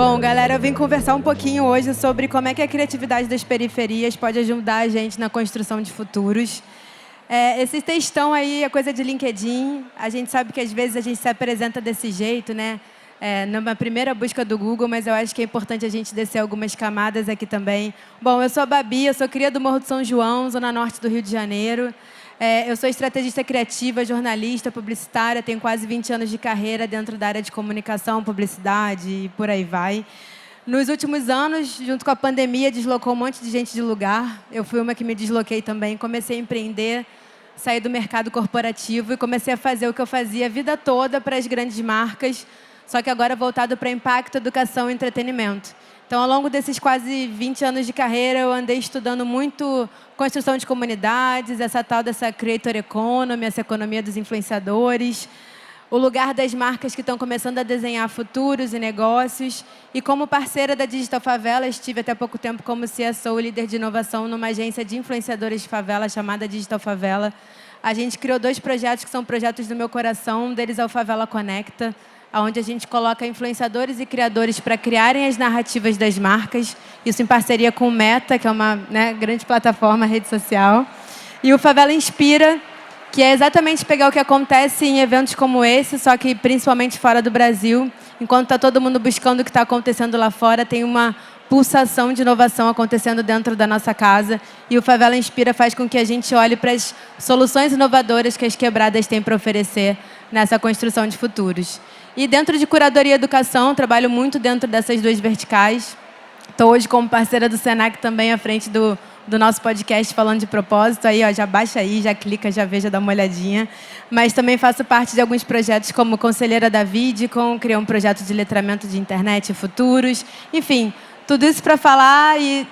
Bom, galera, eu vim conversar um pouquinho hoje sobre como é que a criatividade das periferias pode ajudar a gente na construção de futuros. Esse textão aí é coisa de LinkedIn. A gente sabe que às vezes a gente se apresenta desse jeito, né? Numa primeira busca do Google, mas eu acho que é importante a gente descer algumas camadas aqui também. Bom, eu sou a Babi, eu sou cria do Morro do São João, zona norte do Rio de Janeiro. Eu sou estrategista criativa, jornalista, publicitária, tenho quase 20 anos de carreira dentro da área de comunicação, publicidade e por aí vai. Nos últimos anos, junto com a pandemia, deslocou um monte de gente de lugar. Eu fui uma que me desloquei também, comecei a empreender, saí do mercado corporativo e comecei a fazer o que eu fazia a vida toda para as grandes marcas, só que agora voltado para impacto, educação e entretenimento. Então, ao longo desses quase 20 anos de carreira, eu andei estudando muito construção de comunidades, essa tal dessa creator economy, essa economia dos influenciadores, o lugar das marcas que estão começando a desenhar futuros e negócios. E como parceira da Digital Favela, estive até pouco tempo como CSO, líder de inovação, numa agência de influenciadores de favela chamada Digital Favela. A gente criou 2 projetos que são projetos do meu coração, um deles é o Favela Conecta, onde a gente coloca influenciadores e criadores para criarem as narrativas das marcas, isso em parceria com o Meta, que é uma grande plataforma, rede social. E o Favela Inspira, que é exatamente pegar o que acontece em eventos como esse, só que principalmente fora do Brasil. Enquanto está todo mundo buscando o que está acontecendo lá fora, tem uma pulsação de inovação acontecendo dentro da nossa casa. E o Favela Inspira faz com que a gente olhe para as soluções inovadoras que as quebradas têm para oferecer nessa construção de futuros. E dentro de curadoria e educação, trabalho muito dentro dessas 2 verticais. Estou hoje como parceira do Senac também à frente do nosso podcast falando de propósito. Aí, ó, já baixa aí, já clica, já vê, já dá uma olhadinha. Mas também faço parte de alguns projetos como conselheira da Vidcom, criei um projeto de letramento de internet e futuros. Enfim, tudo isso para falar e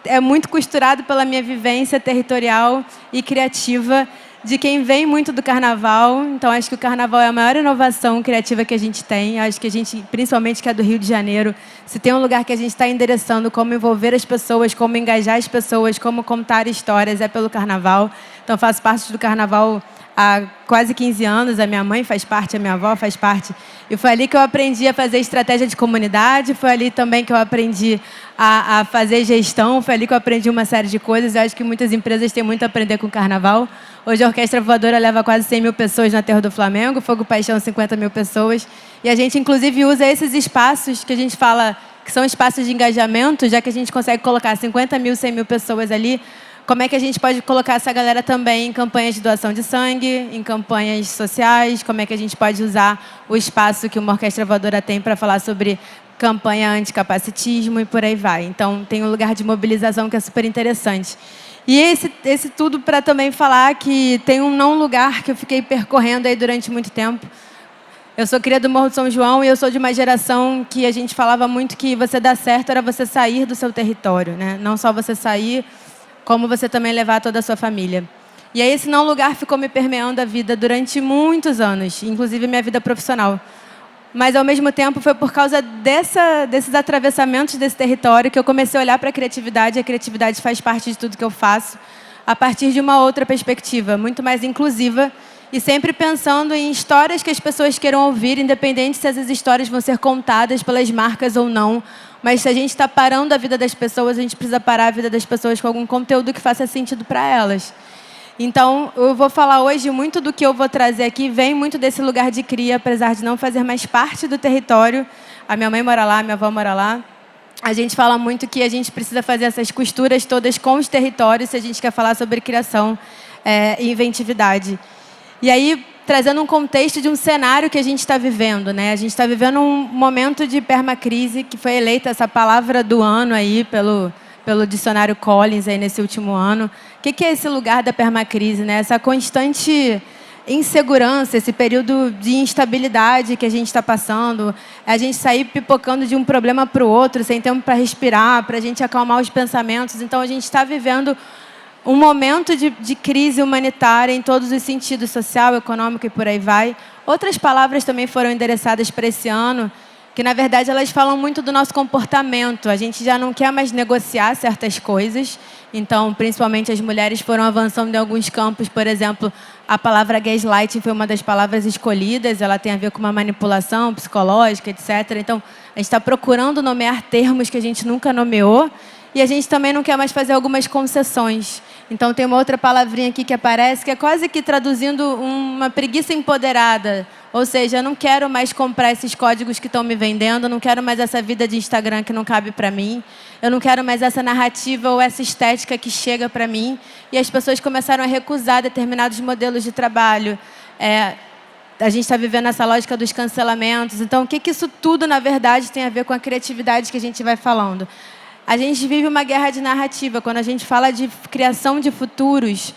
é muito costurado pela minha vivência territorial e criativa de quem vem muito do carnaval. Então, acho que o carnaval é a maior inovação criativa que a gente tem. Acho que a gente, principalmente que é do Rio de Janeiro, se tem um lugar que a gente está endereçando como envolver as pessoas, como engajar as pessoas, como contar histórias, é pelo carnaval. Então, faço parte do carnaval há quase 15 anos. A minha mãe faz parte, a minha avó faz parte. E foi ali que eu aprendi a fazer estratégia de comunidade, foi ali também que eu aprendi a fazer gestão, foi ali que eu aprendi uma série de coisas. Eu acho que muitas empresas têm muito a aprender com o carnaval. Hoje a Orquestra Voadora leva quase 100 mil pessoas no Aterro do Flamengo, Fogo Paixão 50 mil pessoas. E a gente, inclusive, usa esses espaços que a gente fala que são espaços de engajamento, já que a gente consegue colocar 50 mil, 100 mil pessoas ali. Como é que a gente pode colocar essa galera também em campanhas de doação de sangue, em campanhas sociais? Como é que a gente pode usar o espaço que uma Orquestra Voadora tem para falar sobre campanha anticapacitismo e por aí vai. Então, tem um lugar de mobilização que é super interessante. E esse tudo para também falar que tem um não lugar que eu fiquei percorrendo aí durante muito tempo. Eu sou cria do Morro do São João e eu sou de uma geração que a gente falava muito que você dar certo era você sair do seu território, né? Não só você sair, como você também levar toda a sua família. E aí esse não lugar ficou me permeando a vida durante muitos anos, inclusive minha vida profissional. Mas, ao mesmo tempo, foi por causa desses atravessamentos desse território que eu comecei a olhar para a criatividade. A criatividade faz parte de tudo que eu faço, a partir de uma outra perspectiva, muito mais inclusiva, e sempre pensando em histórias que as pessoas queiram ouvir, independente se essas histórias vão ser contadas pelas marcas ou não. Mas se a gente está parando a vida das pessoas, a gente precisa parar a vida das pessoas com algum conteúdo que faça sentido para elas. Então, eu vou falar hoje muito do que eu vou trazer aqui, vem muito desse lugar de cria, apesar de não fazer mais parte do território. A minha mãe mora lá, a minha avó mora lá. A gente fala muito que a gente precisa fazer essas costuras todas com os territórios se a gente quer falar sobre criação e inventividade. E aí, trazendo um contexto de um cenário que a gente está vivendo, né? A gente está vivendo um momento de permacrise, que foi eleita essa palavra do ano aí pelo dicionário Collins aí nesse último ano. O que é esse lugar da permacrise, né? Essa constante insegurança, esse período de instabilidade que a gente está passando, a gente sair pipocando de um problema para o outro, sem tempo para respirar, para a gente acalmar os pensamentos. Então, a gente está vivendo um momento de crise humanitária em todos os sentidos, social, econômico e por aí vai. Outras palavras também foram endereçadas para esse ano, que na verdade elas falam muito do nosso comportamento. A gente já não quer mais negociar certas coisas, então principalmente as mulheres foram avançando em alguns campos. Por exemplo, a palavra gaslighting foi uma das palavras escolhidas, ela tem a ver com uma manipulação psicológica, etc. Então a gente está procurando nomear termos que a gente nunca nomeou, e a gente também não quer mais fazer algumas concessões. Então tem uma outra palavrinha aqui que aparece, que é quase que traduzindo uma preguiça empoderada. Ou seja, eu não quero mais comprar esses códigos que estão me vendendo, eu não quero mais essa vida de Instagram que não cabe para mim, eu não quero mais essa narrativa ou essa estética que chega para mim. E as pessoas começaram a recusar determinados modelos de trabalho. A gente está vivendo essa lógica dos cancelamentos. Então, o que isso tudo, na verdade, tem a ver com a criatividade que a gente vai falando? A gente vive uma guerra de narrativa. Quando a gente fala de criação de futuros,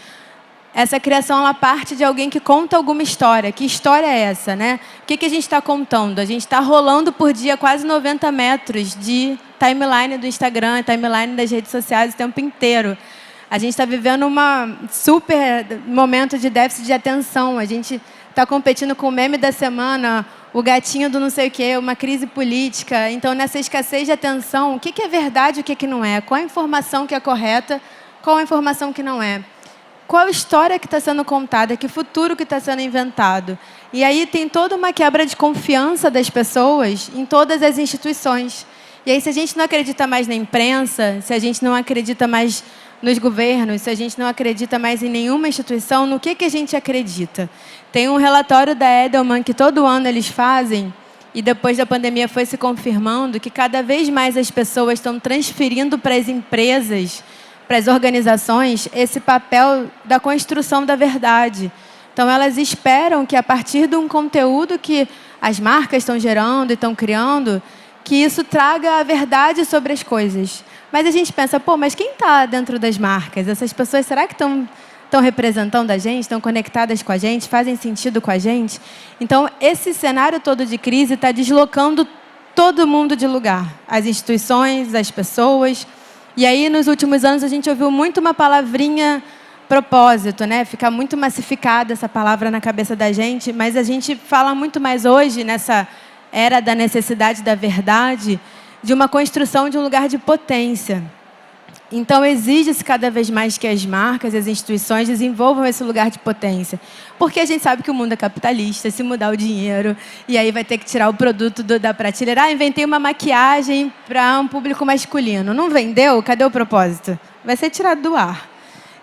essa criação ela parte de alguém que conta alguma história. Que história é essa, né? O que a gente está contando? A gente está rolando por dia quase 90 metros de timeline do Instagram, timeline das redes sociais o tempo inteiro. A gente está vivendo um super momento de déficit de atenção. A gente está competindo com o meme da semana, o gatinho do não sei o quê, uma crise política. Então, nessa escassez de atenção, o que é verdade e o que não é? Qual a informação que é correta, qual a informação que não é? Qual a história que está sendo contada, que futuro que está sendo inventado? E aí tem toda uma quebra de confiança das pessoas em todas as instituições. E aí, se a gente não acredita mais na imprensa, se a gente não acredita mais nos governos, se a gente não acredita mais em nenhuma instituição, no que a gente acredita? Tem um relatório da Edelman que todo ano eles fazem, e depois da pandemia foi se confirmando, que cada vez mais as pessoas estão transferindo para as empresas, para as organizações, esse papel da construção da verdade. Então, elas esperam que, a partir de um conteúdo que as marcas estão gerando e estão criando, que isso traga a verdade sobre as coisas. Mas a gente pensa, pô, mas quem está dentro das marcas? Essas pessoas, será que estão representando a gente? Estão conectadas com a gente? Fazem sentido com a gente? Então, esse cenário todo de crise está deslocando todo mundo de lugar. As instituições, as pessoas. E aí, nos últimos anos, a gente ouviu muito uma palavrinha propósito, né? Fica muito massificada essa palavra na cabeça da gente, mas a gente fala muito mais hoje, nessa era da necessidade da verdade, de uma construção de um lugar de potência. Então, exige-se cada vez mais que as marcas, as instituições desenvolvam esse lugar de potência. Porque a gente sabe que o mundo é capitalista, se mudar o dinheiro, e aí vai ter que tirar o produto da prateleira. Ah, inventei uma maquiagem para um público masculino. Não vendeu? Cadê o propósito? Vai ser tirado do ar.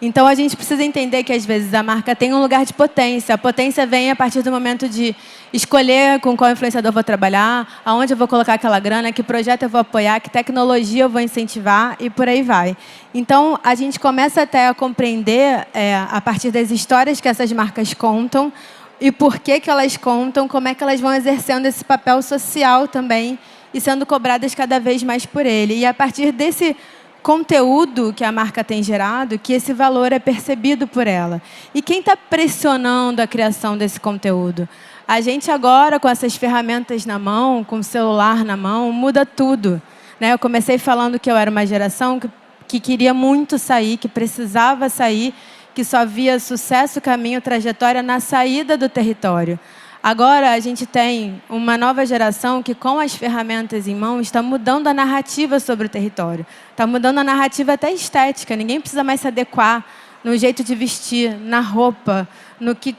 Então, a gente precisa entender que, às vezes, a marca tem um lugar de potência. A potência vem a partir do momento de escolher com qual influenciador vou trabalhar, aonde eu vou colocar aquela grana, que projeto eu vou apoiar, que tecnologia eu vou incentivar e por aí vai. Então, a gente começa até a compreender, a partir das histórias que essas marcas contam e por que elas contam, como é que elas vão exercendo esse papel social também e sendo cobradas cada vez mais por ele. E a partir desse conteúdo que a marca tem gerado, que esse valor é percebido por ela. E quem está pressionando a criação desse conteúdo? A gente agora, com essas ferramentas na mão, com o celular na mão, muda tudo, né? Eu comecei falando que eu era uma geração que queria muito sair, que precisava sair, que só via sucesso, caminho, trajetória na saída do território. Agora, a gente tem uma nova geração que, com as ferramentas em mão, está mudando a narrativa sobre o território. Está mudando a narrativa até estética. Ninguém precisa mais se adequar no jeito de vestir, na roupa, no que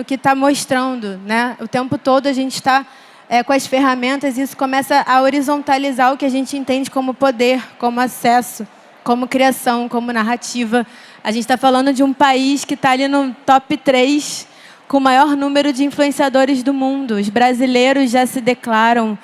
está mostrando, né? O tempo todo a gente está com as ferramentas e isso começa a horizontalizar o que a gente entende como poder, como acesso, como criação, como narrativa. A gente está falando de um país que está ali no top 3 com o maior número de influenciadores do mundo. Os brasileiros já se declaram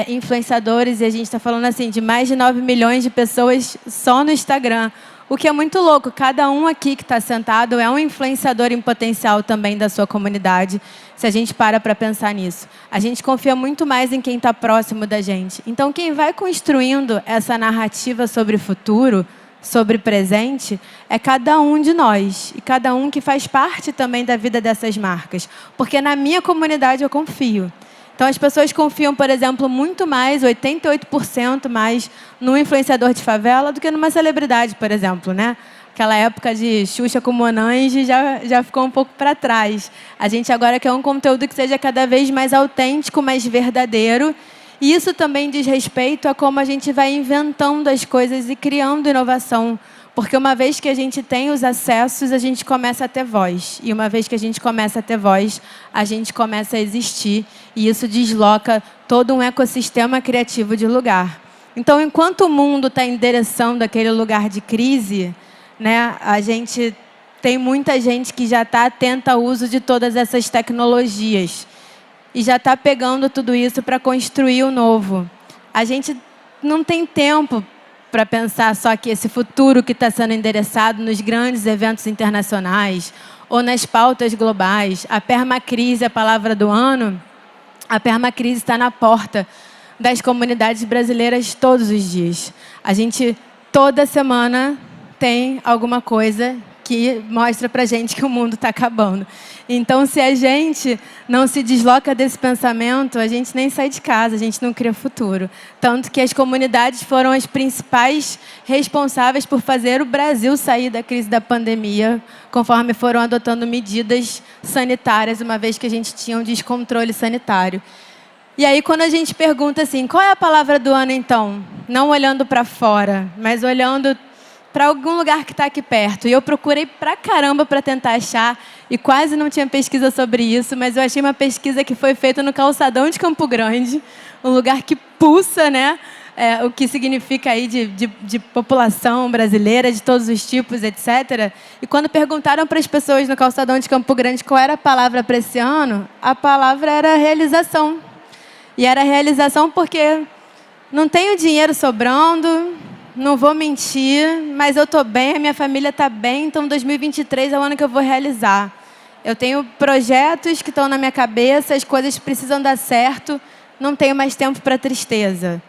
influenciadores e a gente está falando assim de mais de 9 milhões de pessoas só no Instagram. O que é muito louco. Cada um aqui que está sentado é um influenciador em potencial também da sua comunidade, se a gente para pensar nisso. A gente confia muito mais em quem está próximo da gente. Então, quem vai construindo essa narrativa sobre o futuro, sobre presente, é cada um de nós. E cada um que faz parte também da vida dessas marcas. Porque na minha comunidade eu confio. Então, as pessoas confiam, por exemplo, muito mais, 88% mais, num influenciador de favela do que numa celebridade, por exemplo, né? Aquela época de Xuxa com Monange já ficou um pouco para trás. A gente agora quer um conteúdo que seja cada vez mais autêntico, mais verdadeiro E isso também diz respeito a como a gente vai inventando as coisas e criando inovação. Porque uma vez que a gente tem os acessos, a gente começa a ter voz. E uma vez que a gente começa a ter voz, a gente começa a existir. E isso desloca todo um ecossistema criativo de lugar. Então, enquanto o mundo está endereçando aquele lugar de crise, né, a gente tem muita gente que já está atenta ao uso de todas essas tecnologias. E já está pegando tudo isso para construir o novo. A gente não tem tempo para pensar só que esse futuro que está sendo endereçado nos grandes eventos internacionais ou nas pautas globais. A permacrise, a palavra do ano, a permacrise está na porta das comunidades brasileiras todos os dias. A gente, toda semana, tem alguma coisa que mostra para a gente que o mundo está acabando. Então, se a gente não se desloca desse pensamento, a gente nem sai de casa, a gente não cria futuro. Tanto que as comunidades foram as principais responsáveis por fazer o Brasil sair da crise da pandemia, conforme foram adotando medidas sanitárias, uma vez que a gente tinha um descontrole sanitário. E aí, quando a gente pergunta assim, qual é a palavra do ano, então? Não olhando para fora, mas olhando para algum lugar que está aqui perto. E eu procurei pra caramba para tentar achar, e quase não tinha pesquisa sobre isso, mas eu achei uma pesquisa que foi feita no Calçadão de Campo Grande, um lugar que pulsa, né? O que significa aí de população brasileira, de todos os tipos, etc. E quando perguntaram para as pessoas no Calçadão de Campo Grande qual era a palavra para esse ano, a palavra era realização. E era realização porque não tenho dinheiro sobrando, não vou mentir, mas eu estou bem, a minha família está bem, então 2023 é o ano que eu vou realizar. Eu tenho projetos que estão na minha cabeça, as coisas precisam dar certo, não tenho mais tempo para tristeza.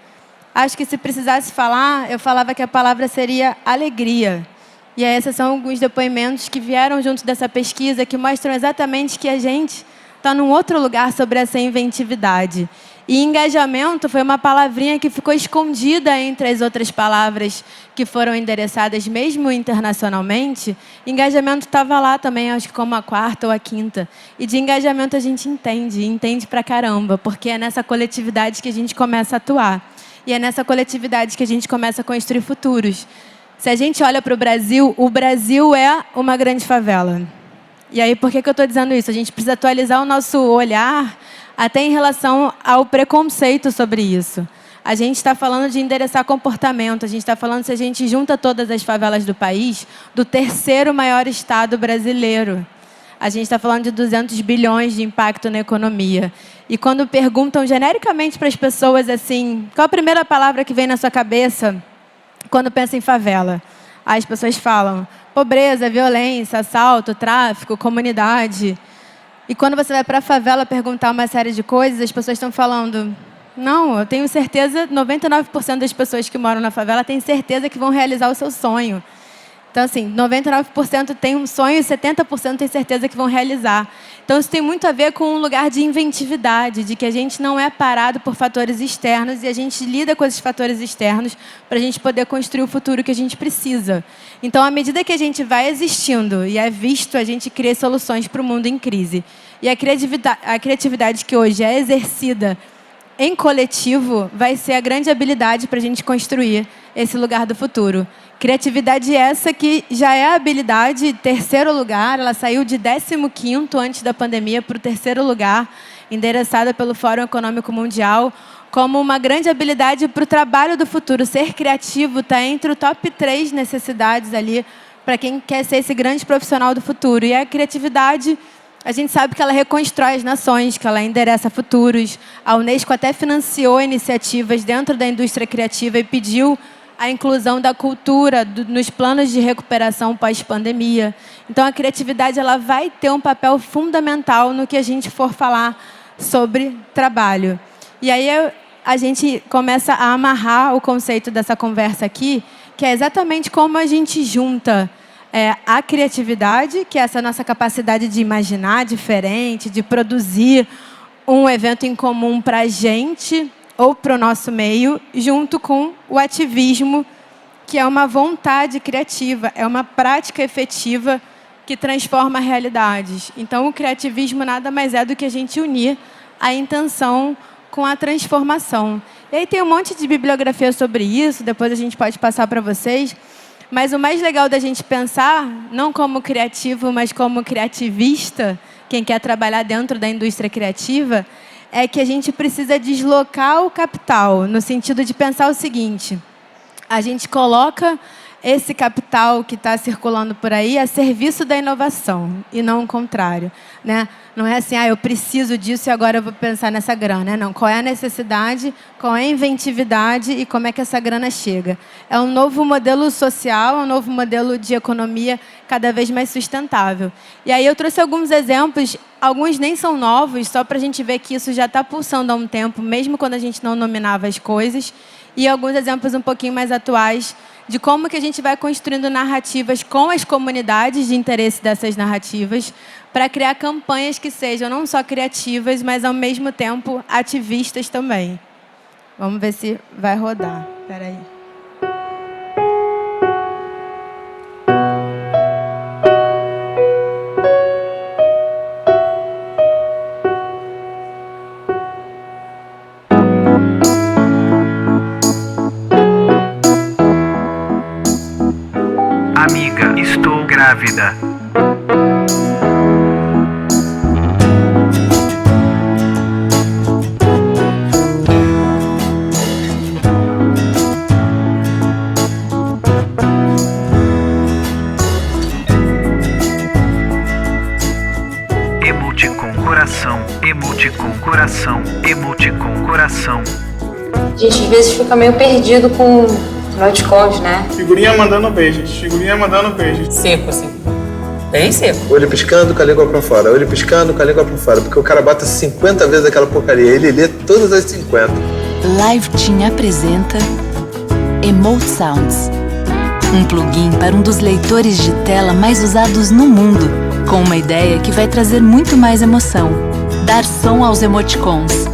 Acho que se precisasse falar, eu falava que a palavra seria alegria. E aí, esses são alguns depoimentos que vieram junto dessa pesquisa, que mostram exatamente que a gente está num outro lugar sobre essa inventividade. E engajamento foi uma palavrinha que ficou escondida entre as outras palavras que foram endereçadas, mesmo internacionalmente. Engajamento estava lá também, acho que como a quarta ou a quinta. E de engajamento a gente entende pra caramba, porque é nessa coletividade que a gente começa a atuar. E é nessa coletividade que a gente começa a construir futuros. Se a gente olha para o Brasil é uma grande favela. E aí, por que eu estou dizendo isso? A gente precisa atualizar o nosso olhar até em relação ao preconceito sobre isso. A gente está falando de endereçar comportamento, a gente está falando, se a gente junta todas as favelas do país, do terceiro maior estado brasileiro. A gente está falando de 200 bilhões de impacto na economia. E quando perguntam genericamente para as pessoas assim, qual a primeira palavra que vem na sua cabeça quando pensa em favela? As pessoas falam pobreza, violência, assalto, tráfico, comunidade. E quando você vai para a favela perguntar uma série de coisas, as pessoas estão falando, não, eu tenho certeza, 99% das pessoas que moram na favela têm certeza que vão realizar o seu sonho. Então, assim, 99% tem um sonho e 70% tem certeza que vão realizar. Então, isso tem muito a ver com um lugar de inventividade, de que a gente não é parado por fatores externos e a gente lida com esses fatores externos para a gente poder construir o futuro que a gente precisa. Então, à medida que a gente vai existindo e é visto, a gente cria soluções para o mundo em crise. E a criatividade que hoje é exercida em coletivo vai ser a grande habilidade para a gente construir esse lugar do futuro. Criatividade essa que já é a habilidade terceiro lugar, ela saiu de 15º antes da pandemia para o terceiro lugar, endereçada pelo Fórum Econômico Mundial, como uma grande habilidade para o trabalho do futuro. Ser criativo está entre o top 3 necessidades ali para quem quer ser esse grande profissional do futuro. E a criatividade, a gente sabe que ela reconstrói as nações, que ela endereça futuros. A Unesco até financiou iniciativas dentro da indústria criativa e pediu a inclusão da cultura nos planos de recuperação pós-pandemia. Então, a criatividade ela vai ter um papel fundamental no que a gente for falar sobre trabalho. E aí a gente começa a amarrar o conceito dessa conversa aqui, que é exatamente como a gente junta a criatividade, que é essa nossa capacidade de imaginar diferente, de produzir um evento em comum para a gente ou para o nosso meio, junto com o ativismo, que é uma vontade criativa, é uma prática efetiva que transforma realidades. Então, o criativismo nada mais é do que a gente unir a intenção com a transformação. E aí tem um monte de bibliografia sobre isso, depois a gente pode passar para vocês. Mas o mais legal da gente pensar, não como criativo, mas como criativista, quem quer trabalhar dentro da indústria criativa, é que a gente precisa deslocar o capital, no sentido de pensar o seguinte: a gente coloca esse capital que está circulando por aí a serviço da inovação, e não o contrário, né? Não é assim, eu preciso disso e agora eu vou pensar nessa grana. Não, qual é a necessidade, qual é a inventividade e como é que essa grana chega. É um novo modelo social, um novo modelo de economia cada vez mais sustentável. E aí eu trouxe alguns exemplos, alguns nem são novos, só para a gente ver que isso já está pulsando há um tempo, mesmo quando a gente não nominava as coisas, e alguns exemplos um pouquinho mais atuais de como que a gente vai construindo narrativas com as comunidades de interesse dessas narrativas para criar campanhas que sejam não só criativas, mas, ao mesmo tempo, ativistas também. Vamos ver se vai rodar. Espera aí. Amiga, estou grávida. Emoticon coração, emoticon coração, emoticon coração. A gente às vezes fica meio perdido com emoticons, né? Figurinha mandando beijos, figurinha mandando beijos. Seco, assim. Bem seco. Olho piscando com a língua pra fora, olho piscando com a língua pra fora. Porque o cara bota 50 vezes aquela porcaria, ele lê todas as 50. Live Team apresenta Emote Sounds, um plugin para um dos leitores de tela mais usados no mundo, com uma ideia que vai trazer muito mais emoção: dar som aos emoticons.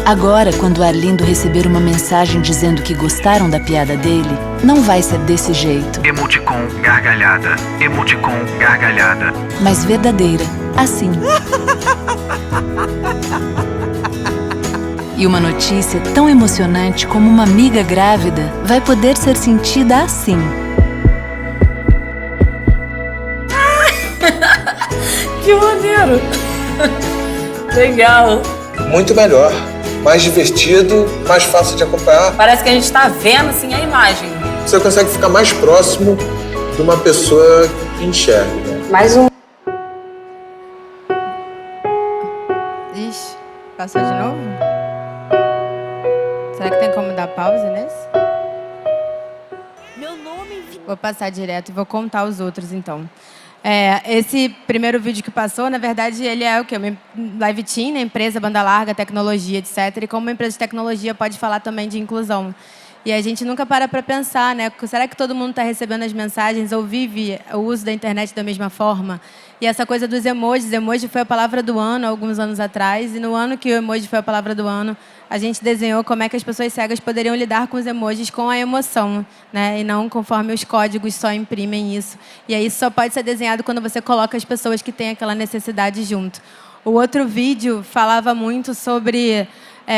Agora, quando o Arlindo receber uma mensagem dizendo que gostaram da piada dele, não vai ser desse jeito. Emoticon gargalhada, emoticon gargalhada. Mas verdadeira, assim. E uma notícia tão emocionante como uma amiga grávida vai poder ser sentida assim. Que maneiro! Legal! Muito melhor, mais divertido, mais fácil de acompanhar. Parece que a gente tá vendo, assim, a imagem. Você consegue ficar mais próximo de uma pessoa que enxerga. Mais um. Ixi, passou de novo? Será que tem como dar pausa nesse? Vou passar direto e vou contar os outros, então. Esse primeiro vídeo que passou, na verdade, ele é o quê? Uma Live Team, né? Empresa, banda larga, tecnologia, etc. E como uma empresa de tecnologia pode falar também de inclusão. E a gente nunca para pensar, né? Será que todo mundo está recebendo as mensagens ou vive o uso da internet da mesma forma? E essa coisa dos emojis. Emoji foi a palavra do ano, alguns anos atrás. E no ano que o emoji foi a palavra do ano, a gente desenhou como é que as pessoas cegas poderiam lidar com os emojis com a emoção, né? E não conforme os códigos só imprimem isso. E aí isso só pode ser desenhado quando você coloca as pessoas que têm aquela necessidade junto. O outro vídeo falava muito sobre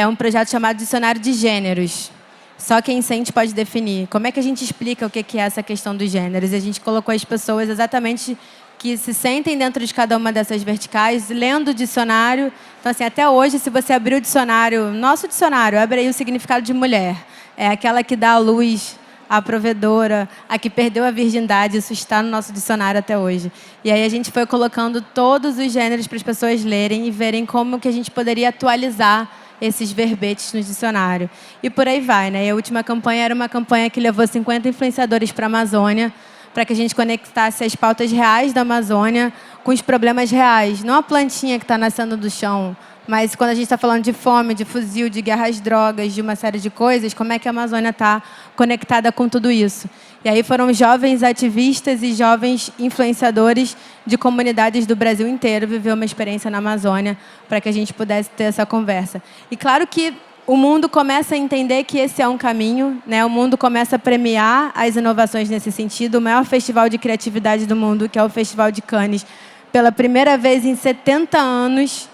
um projeto chamado Dicionário de Gêneros. Só quem sente pode definir. Como é que a gente explica o que é essa questão dos gêneros? A gente colocou as pessoas exatamente que se sentem dentro de cada uma dessas verticais, lendo o dicionário. Então, assim, até hoje, se você abrir o dicionário, nosso dicionário, abre aí o significado de mulher. É aquela que dá à luz, a provedora, a que perdeu a virgindade. Isso está no nosso dicionário até hoje. E aí a gente foi colocando todos os gêneros para as pessoas lerem e verem como que a gente poderia atualizar esses verbetes no dicionário. E por aí vai, né? E a última campanha era uma campanha que levou 50 influenciadores para a Amazônia, para que a gente conectasse as pautas reais da Amazônia com os problemas reais. Não a plantinha que está nascendo do chão, mas quando a gente está falando de fome, de fuzil, de guerra às drogas, de uma série de coisas, como é que a Amazônia está conectada com tudo isso? E aí foram jovens ativistas e jovens influenciadores de comunidades do Brasil inteiro viver uma experiência na Amazônia para que a gente pudesse ter essa conversa. E claro que o mundo começa a entender que esse é um caminho, né? O mundo começa a premiar as inovações nesse sentido. O maior festival de criatividade do mundo, que é o Festival de Cannes, pela primeira vez em 70 anos,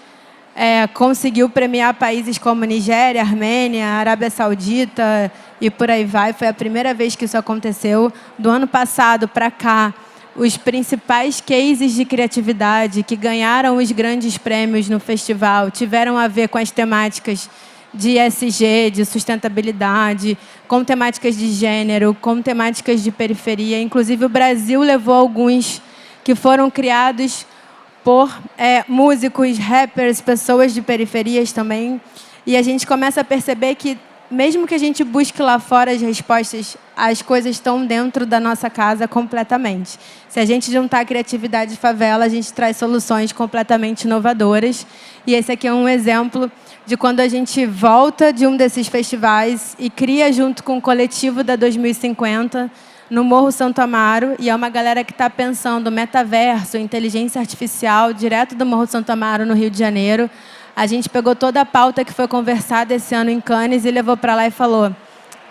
conseguiu premiar países como Nigéria, Armênia, Arábia Saudita e por aí vai. Foi a primeira vez que isso aconteceu. Do ano passado para cá, os principais cases de criatividade que ganharam os grandes prêmios no festival tiveram a ver com as temáticas de ESG, de sustentabilidade, com temáticas de gênero, com temáticas de periferia. Inclusive, o Brasil levou alguns que foram criados por músicos, rappers, pessoas de periferias também. E a gente começa a perceber que, mesmo que a gente busque lá fora as respostas, as coisas estão dentro da nossa casa completamente. Se a gente juntar a criatividade de favela, a gente traz soluções completamente inovadoras. E esse aqui é um exemplo de quando a gente volta de um desses festivais e cria junto com o coletivo da 2050, no Morro Santo Amaro, e é uma galera que está pensando metaverso, inteligência artificial, direto do Morro Santo Amaro, no Rio de Janeiro. A gente pegou toda a pauta que foi conversada esse ano em Cannes e levou para lá e falou: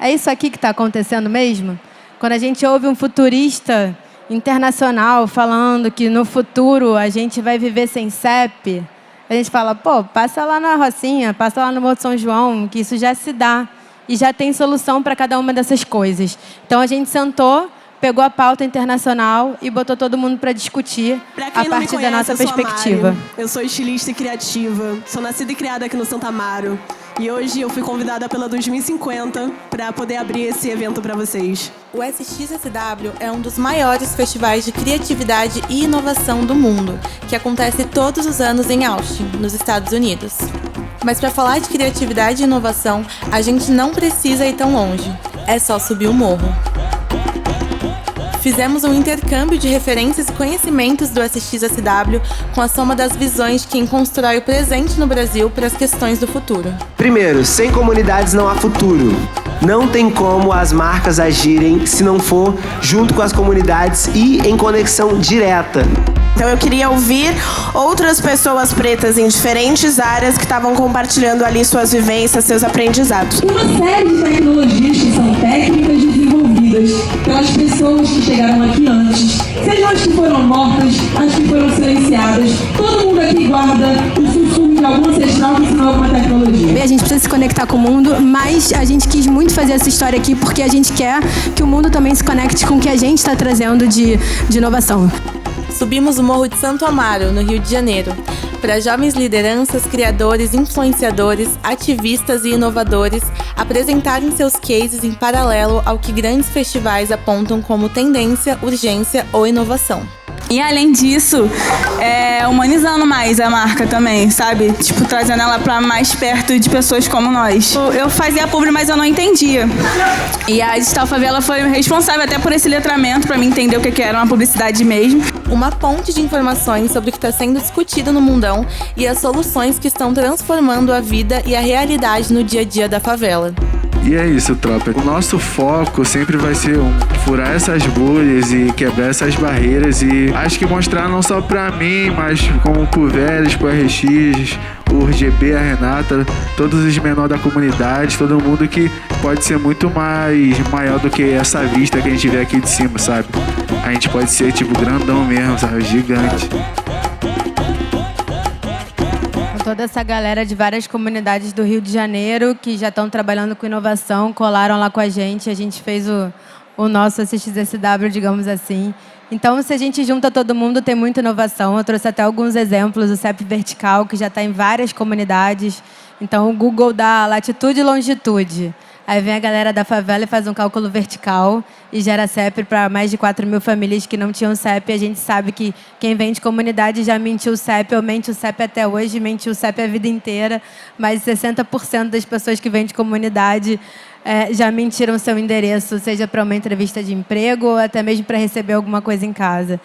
é isso aqui que está acontecendo mesmo? Quando a gente ouve um futurista internacional falando que no futuro a gente vai viver sem CEP, a gente fala, pô, passa lá na Rocinha, passa lá no Morro São João, que isso já se dá. E já tem solução para cada uma dessas coisas. Então, a gente sentou, pegou a pauta internacional e botou todo mundo para discutir a partir da nossa perspectiva. Eu sou estilista e criativa. Sou nascida e criada aqui no Santo Amaro. E hoje eu fui convidada pela 2050 para poder abrir esse evento para vocês. O SXSW é um dos maiores festivais de criatividade e inovação do mundo, que acontece todos os anos em Austin, nos Estados Unidos. Mas para falar de criatividade e inovação, a gente não precisa ir tão longe. É só subir o morro. Fizemos um intercâmbio de referências e conhecimentos do SXSW com a soma das visões de quem constrói o presente no Brasil para as questões do futuro. Primeiro, sem comunidades não há futuro. Não tem como as marcas agirem se não for junto com as comunidades e em conexão direta. Então eu queria ouvir outras pessoas pretas em diferentes áreas que estavam compartilhando ali suas vivências, seus aprendizados. Uma série de tecnologias que são técnicas desenvolvidas pelas pessoas que chegaram aqui antes, sejam as que foram mortas, as que foram silenciadas, todo mundo aqui guarda o sussurro de algum ancestral que ensinou alguma tecnologia. A gente precisa se conectar com o mundo, mas a gente quis muito fazer essa história aqui porque a gente quer que o mundo também se conecte com o que a gente está trazendo de inovação. Subimos o Morro de Santo Amaro, no Rio de Janeiro, para jovens lideranças, criadores, influenciadores, ativistas e inovadores apresentarem seus cases em paralelo ao que grandes festivais apontam como tendência, urgência ou inovação. E além disso, humanizando mais a marca também, sabe? Tipo, trazendo ela pra mais perto de pessoas como nós. Eu fazia publi, mas eu não entendia. E a Digital Favela foi responsável até por esse letramento, pra mim entender o que era uma publicidade mesmo. Uma ponte de informações sobre o que está sendo discutido no mundão e as soluções que estão transformando a vida e a realidade no dia a dia da favela. E é isso, tropa. O nosso foco sempre vai ser furar essas bolhas e quebrar essas barreiras. E acho que mostrar não só pra mim, mas como pro Vélez, pro RX, o RGB, a Renata, todos os menores da comunidade, todo mundo que pode ser muito maior do que essa vista que a gente vê aqui de cima, sabe? A gente pode ser tipo grandão mesmo, sabe? Gigante. Toda essa galera de várias comunidades do Rio de Janeiro que já estão trabalhando com inovação, colaram lá com a gente fez o nosso SXSW, digamos assim. Então, se a gente junta todo mundo, tem muita inovação. Eu trouxe até alguns exemplos, o CEP Vertical, que já está em várias comunidades. Então, o Google dá latitude e longitude. Aí vem a galera da favela e faz um cálculo vertical e gera CEP para mais de 4.000 famílias que não tinham CEP. A gente sabe que quem vem de comunidade já mentiu o CEP, ou mente o CEP até hoje, mentiu o CEP a vida inteira. Mais de 60% das pessoas que vêm de comunidade já mentiram seu endereço, seja para uma entrevista de emprego ou até mesmo para receber alguma coisa em casa.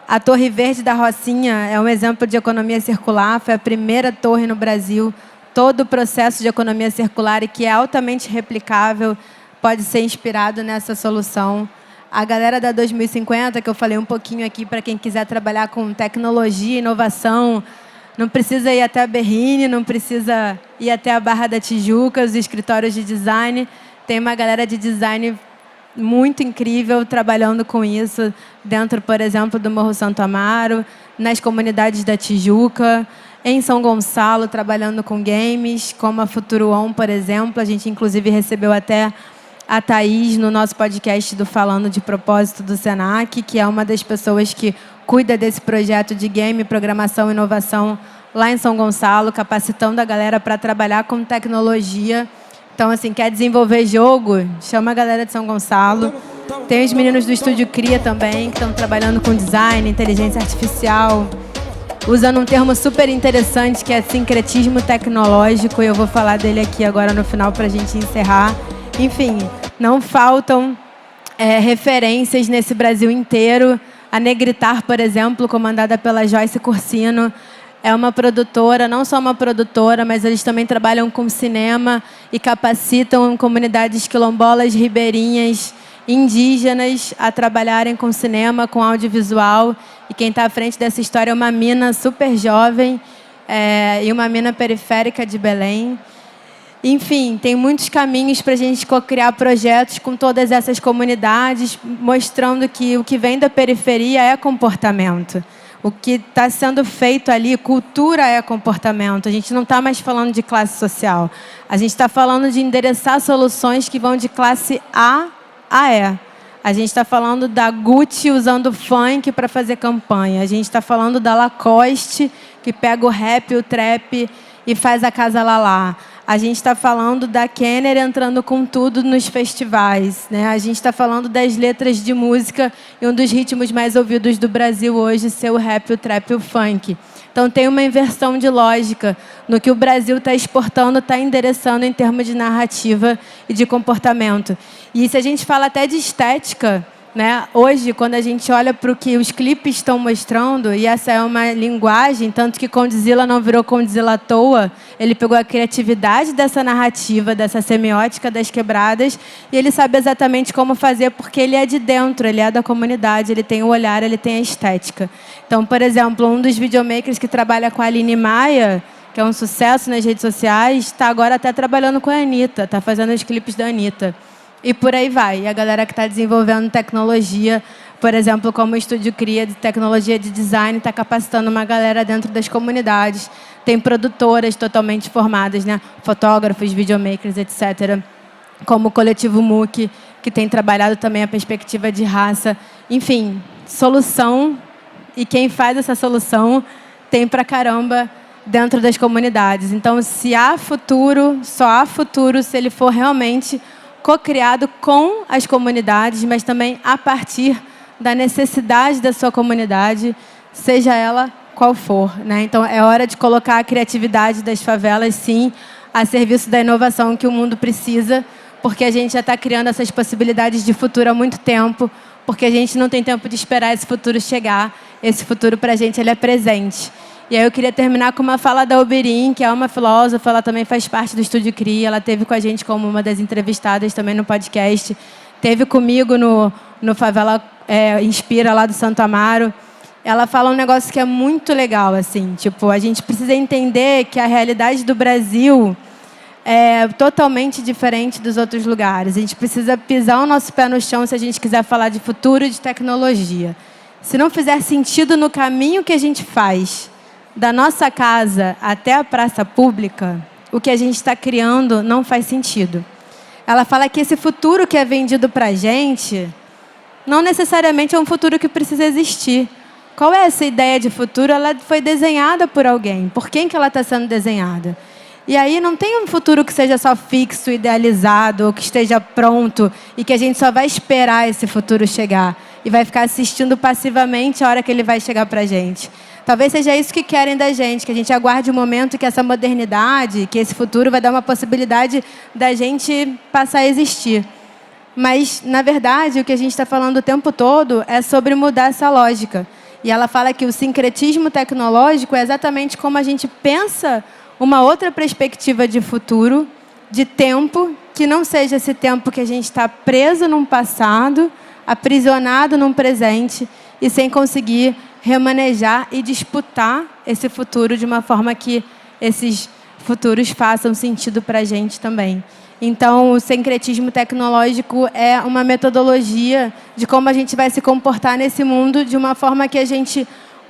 A Torre Verde da Rocinha é um exemplo de economia circular, foi a primeira torre no Brasil. Todo o processo de economia circular e que é altamente replicável pode ser inspirado nessa solução. A galera da 2050, que eu falei um pouquinho aqui para quem quiser trabalhar com tecnologia, inovação, não precisa ir até a Berrini, não precisa ir até a Barra da Tijuca, os escritórios de design. Tem uma galera de design muito incrível trabalhando com isso dentro, por exemplo, do Morro Santo Amaro, nas comunidades da Tijuca, em São Gonçalo, trabalhando com games, como a Futuro On, por exemplo. A gente, inclusive, recebeu até a Thaís no nosso podcast do Falando de Propósito do Senac, que é uma das pessoas que cuida desse projeto de game, programação e inovação lá em São Gonçalo, capacitando a galera para trabalhar com tecnologia. Então, assim, quer desenvolver jogo? Chama a galera de São Gonçalo. Tem os meninos do Estúdio Cria também, que estão trabalhando com design, inteligência artificial, usando um termo super interessante, que é sincretismo tecnológico, e eu vou falar dele aqui agora no final para a gente encerrar. Enfim, não faltam referências nesse Brasil inteiro. A Negritar, por exemplo, comandada pela Joyce Cursino, é uma produtora, não só uma produtora, mas eles também trabalham com cinema e capacitam comunidades quilombolas, ribeirinhas, indígenas a trabalharem com cinema, com audiovisual. E quem está à frente dessa história é uma mina super jovem e uma mina periférica de Belém. Enfim, tem muitos caminhos para a gente co-criar projetos com todas essas comunidades, mostrando que o que vem da periferia é comportamento. O que está sendo feito ali, cultura é comportamento. A gente não está mais falando de classe social. A gente está falando de endereçar soluções que vão de classe A a E. A gente está falando da Gucci usando funk para fazer campanha. A gente está falando da Lacoste, que pega o rap, o trap e faz a Casa Lalá. A gente está falando da Kenner entrando com tudo nos festivais, né? A gente está falando das letras de música e um dos ritmos mais ouvidos do Brasil hoje ser o rap, o trap e o funk. Então tem uma inversão de lógica no que o Brasil está exportando, está endereçando em termos de narrativa e de comportamento. E se a gente fala até de estética, né? Hoje, quando a gente olha para o que os clipes estão mostrando, e essa é uma linguagem, tanto que Condzilla não virou Condzilla à toa, ele pegou a criatividade dessa narrativa, dessa semiótica das quebradas, e ele sabe exatamente como fazer, porque ele é de dentro, ele é da comunidade, ele tem o olhar, ele tem a estética. Então, por exemplo, um dos videomakers que trabalha com a Aline Maia, que é um sucesso nas redes sociais, está agora até trabalhando com a Anitta, está fazendo os clipes da Anitta. E por aí vai. E a galera que está desenvolvendo tecnologia, por exemplo, como o Estúdio Cria de tecnologia de design, está capacitando uma galera dentro das comunidades. Tem produtoras totalmente formadas, né? Fotógrafos, videomakers, etc. Como o Coletivo MUC, que tem trabalhado também a perspectiva de raça. Enfim, solução. E quem faz essa solução tem pra caramba dentro das comunidades. Então, se há futuro, só há futuro se ele for realmente co-criado com as comunidades, mas também a partir da necessidade da sua comunidade, seja ela qual for, né? Então, é hora de colocar a criatividade das favelas, sim, a serviço da inovação que o mundo precisa, porque a gente já está criando essas possibilidades de futuro há muito tempo, porque a gente não tem tempo de esperar esse futuro chegar. Esse futuro, para a gente, ele é presente. E aí eu queria terminar com uma fala da Oberin, que é uma filósofa, ela também faz parte do Estúdio Cria, ela esteve com a gente como uma das entrevistadas também no podcast, esteve comigo no Favela Inspira, lá do Santo Amaro. Ela fala um negócio que é muito legal, assim, tipo, a gente precisa entender que a realidade do Brasil é totalmente diferente dos outros lugares. A gente precisa pisar o nosso pé no chão se a gente quiser falar de futuro e de tecnologia. Se não fizer sentido no caminho que a gente faz, da nossa casa até a praça pública, o que a gente está criando não faz sentido. Ela fala que esse futuro que é vendido para a gente não necessariamente é um futuro que precisa existir. Qual é essa ideia de futuro? Ela foi desenhada por alguém. Por quem que ela está sendo desenhada? E aí não tem um futuro que seja só fixo, idealizado, ou que esteja pronto e que a gente só vai esperar esse futuro chegar e vai ficar assistindo passivamente a hora que ele vai chegar para a gente. Talvez seja isso que querem da gente, que a gente aguarde o momento que essa modernidade, que esse futuro vai dar uma possibilidade da gente passar a existir. Mas, na verdade, o que a gente está falando o tempo todo é sobre mudar essa lógica. E ela fala que o sincretismo tecnológico é exatamente como a gente pensa uma outra perspectiva de futuro, de tempo, que não seja esse tempo que a gente está preso num passado, aprisionado num presente e sem conseguir remanejar e disputar esse futuro de uma forma que esses futuros façam sentido para a gente também. Então, o sincretismo tecnológico é uma metodologia de como a gente vai se comportar nesse mundo de uma forma que a gente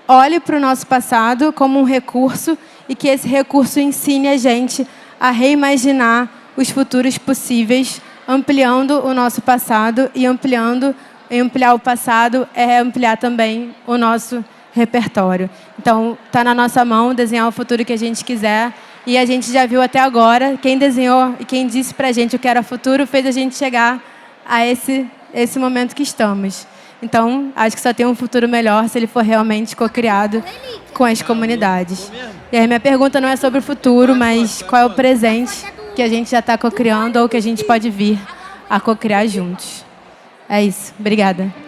olhe para o nosso passado como um recurso e que esse recurso ensine a gente a reimaginar os futuros possíveis, ampliando o nosso passado e ampliar o passado é ampliar também o nosso repertório. Então, está na nossa mão desenhar o futuro que a gente quiser e a gente já viu até agora, quem desenhou e quem disse para a gente o que era futuro fez a gente chegar a esse momento que estamos. Então, acho que só tem um futuro melhor se ele for realmente co-criado com as comunidades. E aí minha pergunta não é sobre o futuro, mas qual é o presente que a gente já está co-criando ou que a gente pode vir a co-criar juntos. É isso. Obrigada.